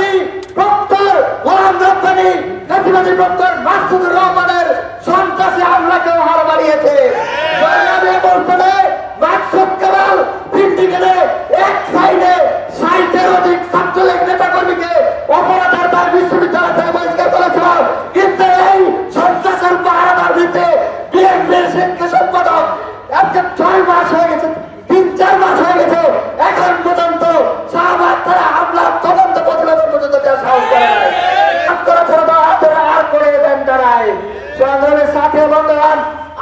ফ্যাসিবাদী ডক্টর গোলাম রব্বানী, ফ্যাসিবাদী ডক্টর মাসুদুর রহমানের সন্ত্রাসী হামলাকেও হার বাড়িয়েছে। জয়নাবে বলতে মাকসুদ কামাল সিন্ডিকেটে এক সাইডে ৬০-এর অধিক ছাত্রলীগ নেতাকর্মীকে অপরাধের দায় বিশ্ববিদ্যালয় থেকে বহিষ্কার করেছিল, কিন্তু এই সন্ত্রাসের পাহারাদার দিতে বিএনপির শিক্ষা সম্পাদক আজকে ৬ মাস হয়ে গেছে, ৩-৪ মাস হয়ে গেছে, এখন পর্যন্ত শাহবাগ তারা হামলার তদন্ত প্রতিবেদন পর্যন্ত দেওয়ার সাহস করে নাই। আপনারা ছাড়া তো আপনারা আর করে দেন তারাই। সংগ্রামের সাথে বন্ধুগণ,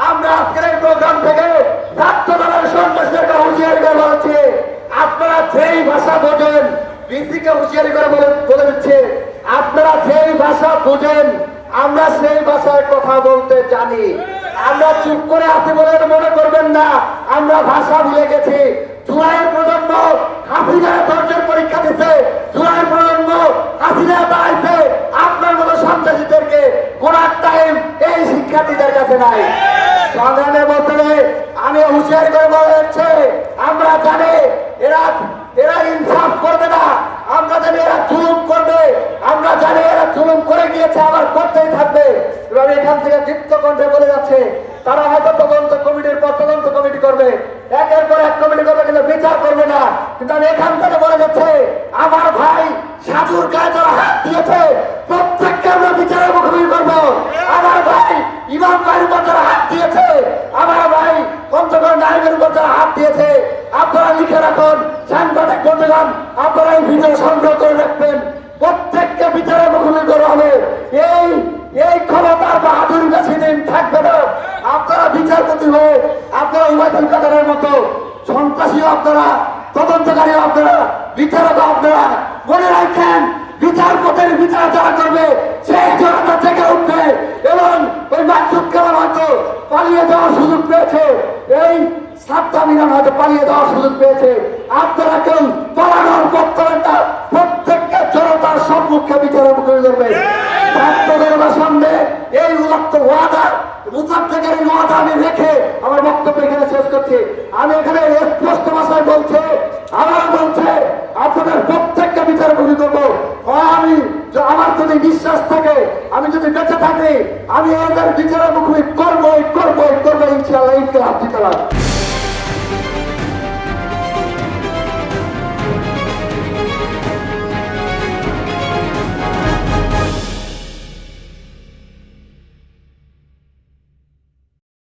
আমরা আজকের এই প্রোগ্রাম থেকে ছাত্র দলের সন্ত্রাসীদেরকে হুঁশিয়ারি করে বলছি, আপনারা যেই ভাষা বোঝেন, বিসিকে হুঁশিয়ারি করে বলে দিচ্ছে, আপনারা যেই ভাষা বোঝেন আমরা সেই ভাষায় কথা বলতে জানি। আমরা চুপ করে আছি বলে মনে করবেন না আমরা ভাষা ভুলে গেছি। জুলাইয়ের প্রজন্ম হাসিনার ধৈর্যের পরীক্ষা দিচ্ছে, জুলাইয়ের প্রজন্ম হাসিনা দাঁড়াইছে, আপনার মতো সন্ত্রাসীদেরকে কোরআন টাইম এই শিক্ষার্থীদের কাছে নাই। সংগ্রামের মধ্যে আমি হুঁশিয়ারি করে বলা যাচ্ছে, আমরা জানি এরা ইনসাফ করবে না, আমরা জানি এরা জুলুম করবে, আমরা জানি এরা জুলুম করে গিয়েছে, আবার করতেই থাকবে। এবং এখান থেকে দীপ্ত কণ্ঠে বলে যাচ্ছে তারা হয়তো তদন্ত কমিটির পর তদন্ত কমিটি করবে, একের পর এক কমিটি করবে, কিন্তু বিচার করবে না। কিন্তু আমি এখান থেকে বলে যাচ্ছে আমার ভাই সাজুর গায়ে যারা হাত দিয়েছে প্রত্যেককে আমরা বিচারের মুখোমুখি করবো। আমার ভাই ইমাম ভাইয়ের উপর যারা হাত দিয়েছে, আমার ভাই পঞ্চগড় নাইবের উপর যারা হাত দিয়েছে, আপনারা লিখে রাখুন, সাংবাদিক বন্ধুগণ আপনারা এই ভিডিও সংগ্রহ করে রাখবেন, প্রত্যেককে বিচারের মুখোমুখি করা হবে। এই ক্ষমতার বাহাদুর বেশি দিন থাকবে না। আপনারা বিচারপতি হয়ে আপনারা উবাইদুল কাদেরের মতো সন্ত্রাসী, আপনারা তদন্তকারী, আপনারা বিচারক, আপনারা মনে রাখেন বিচারপতির বিচার যারা করবে সেই জনতা থেকে উঠবে। এবং ওই মাকসুদ কামাল হয়তো পালিয়ে যাওয়ার সুযোগ পেয়েছে, এই সাতটা মিলান হয়তো পালিয়ে যাওয়ার সুযোগ পেয়েছে, আপনারা কেউ পালানোর পথ করেন না, প্রত্যেককে জনতার সম্মুখে বিচারের মুখোমুখি করবে। ছাত্রদের সামনে এই উদাত্ত ওয়াদা, মুসাফিরের এই ওয়াদা আমি রেখে আমার বক্তব্য এখানে শেষ করছি। আমি এখানে স্পষ্ট ভাষায় বলছে, আমার বলছে আপনাদের প্রত্যেককে বিচারের মুখোমুখি করবো। আমি আমার যদি বিশ্বাস থাকে, আমি যদি বেঁচে থাকি, আমি এদের বিচারের মুখোমুখি